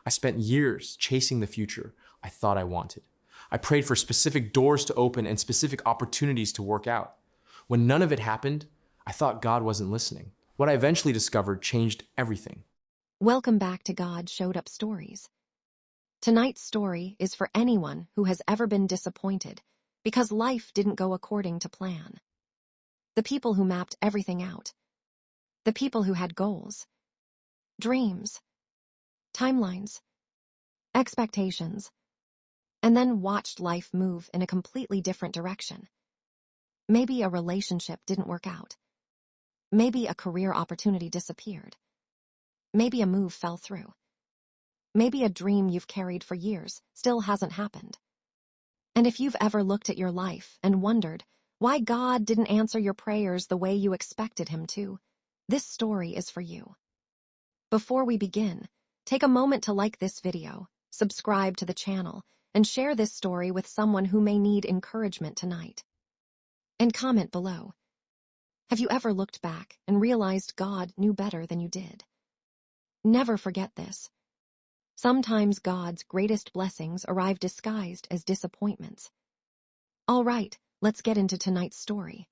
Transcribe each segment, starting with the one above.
I spent years chasing the future I thought I wanted. I prayed for specific doors to open and specific opportunities to work out. When none of it happened, I thought God wasn't listening. What I eventually discovered changed everything. Welcome back to God Showed Up Stories. Tonight's story is for anyone who has ever been disappointed because life didn't go according to plan. The people who mapped everything out. The people who had goals, dreams, timelines, expectations, and then watched life move in a completely different direction. Maybe a relationship didn't work out. Maybe a career opportunity disappeared. Maybe a move fell through. Maybe a dream you've carried for years still hasn't happened. And if you've ever looked at your life and wondered why God didn't answer your prayers the way you expected him to, this story is for you. Before we begin, take a moment to like this video, subscribe to the channel, and share this story with someone who may need encouragement tonight. And comment below. Have you ever looked back and realized God knew better than you did? Never forget this. Sometimes God's greatest blessings arrive disguised as disappointments. All right, let's get into tonight's story.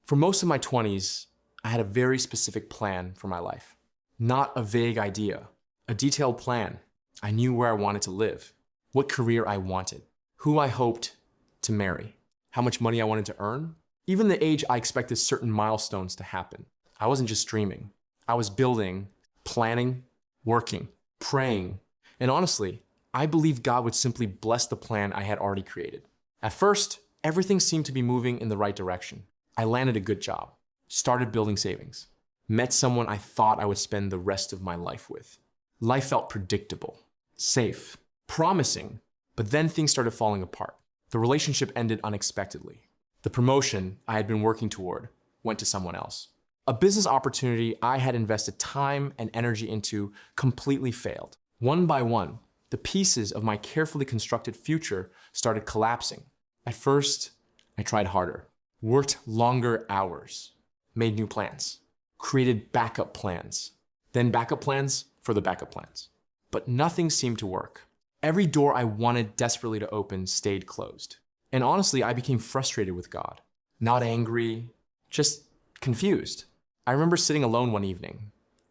For most of my 20s, I had a very specific plan for my life. Not a vague idea, a detailed plan. I knew where I wanted to live, what career I wanted, who I hoped to marry, how much money I wanted to earn, even the age I expected certain milestones to happen. I wasn't just dreaming. I was building, planning, working, praying, and honestly, I believed God would simply bless the plan I had already created. At first, everything seemed to be moving in the right direction. I landed a good job, started building savings, met someone I thought I would spend the rest of my life with. Life felt predictable, safe, promising, but then things started falling apart. The relationship ended unexpectedly. The promotion I had been working toward went to someone else. A business opportunity I had invested time and energy into completely failed. One by one, the pieces of my carefully constructed future started collapsing. At first, I tried harder, worked longer hours, made new plans, created backup plans, then backup plans for the backup plans. But nothing seemed to work. Every door I wanted desperately to open stayed closed. And honestly, I became frustrated with God. Not angry, just confused. I remember sitting alone one evening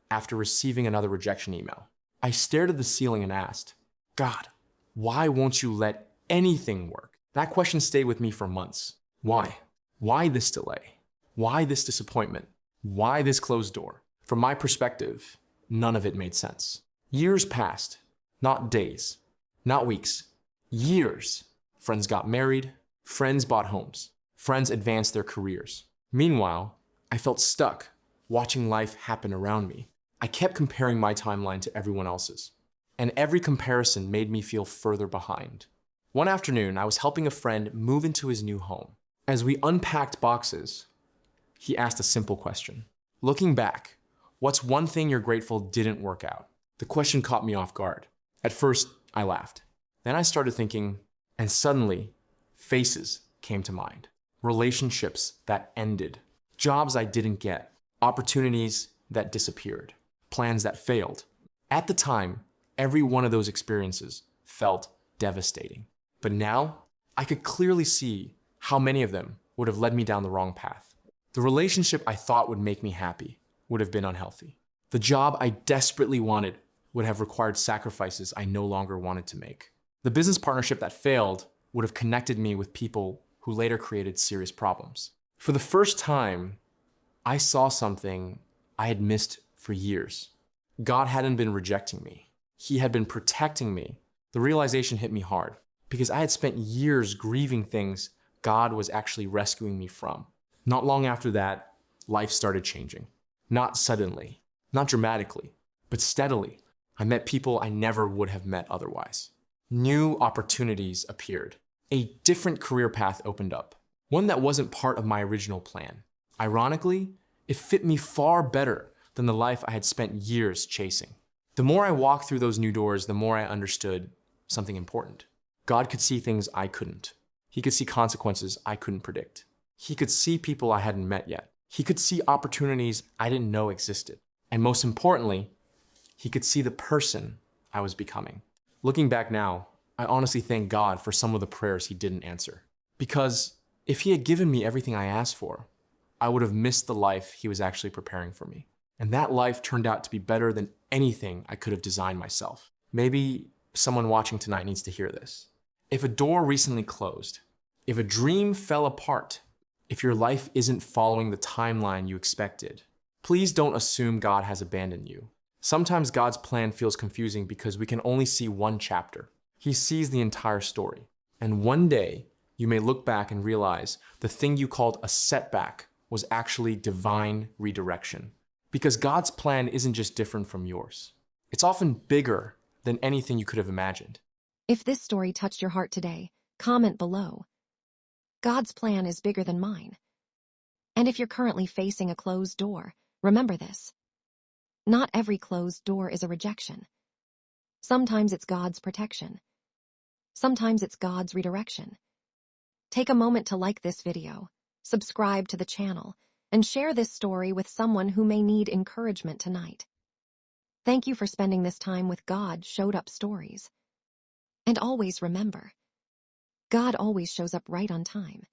after receiving another rejection email. I stared at the ceiling and asked, God, why won't you let anything work? That question stayed with me for months. Why? Why this delay? Why this disappointment? Why this closed door? From my perspective, none of it made sense. Years passed, not days, not weeks, years. Friends got married, friends bought homes, friends advanced their careers. Meanwhile, I felt stuck watching life happen around me. I kept comparing my timeline to everyone else's, and every comparison made me feel further behind. One afternoon, I was helping a friend move into his new home. As we unpacked boxes, he asked a simple question. Looking back, what's one thing you're grateful didn't work out? The question caught me off guard. At first, I laughed. Then I started thinking, and suddenly, faces came to mind. Relationships that ended, jobs I didn't get, opportunities that disappeared, plans that failed. At the time, every one of those experiences felt devastating. But now, I could clearly see how many of them would have led me down the wrong path. The relationship I thought would make me happy would have been unhealthy. The job I desperately wanted would have required sacrifices I no longer wanted to make. The business partnership that failed would have connected me with people who later created serious problems. For the first time, I saw something I had missed for years. God hadn't been rejecting me. He had been protecting me. The realization hit me hard because I had spent years grieving things God was actually rescuing me from. Not long after that, life started changing. Not suddenly, not dramatically, but steadily. I met people I never would have met otherwise. New opportunities appeared. A different career path opened up, one that wasn't part of my original plan. Ironically, it fit me far better than the life I had spent years chasing. The more I walked through those new doors, the more I understood something important. God could see things I couldn't. He could see consequences I couldn't predict. He could see people I hadn't met yet. He could see opportunities I didn't know existed. And most importantly, he could see the person I was becoming. Looking back now, I honestly thank God for some of the prayers he didn't answer. Because if he had given me everything I asked for, I would have missed the life he was actually preparing for me. And that life turned out to be better than anything I could have designed myself. Maybe someone watching tonight needs to hear this. If a door recently closed, if a dream fell apart, if your life isn't following the timeline you expected, please don't assume God has abandoned you. Sometimes God's plan feels confusing because we can only see one chapter. He sees the entire story. And one day, you may look back and realize the thing you called a setback was actually divine redirection. Because God's plan isn't just different from yours. It's often bigger than anything you could have imagined. If this story touched your heart today, comment below. God's plan is bigger than mine. And if you're currently facing a closed door, remember this. Not every closed door is a rejection. Sometimes it's God's protection. Sometimes it's God's redirection. Take a moment to like this video, subscribe to the channel, and share this story with someone who may need encouragement tonight. Thank you for spending this time with God Showed Up Stories. And always remember, God always shows up right on time.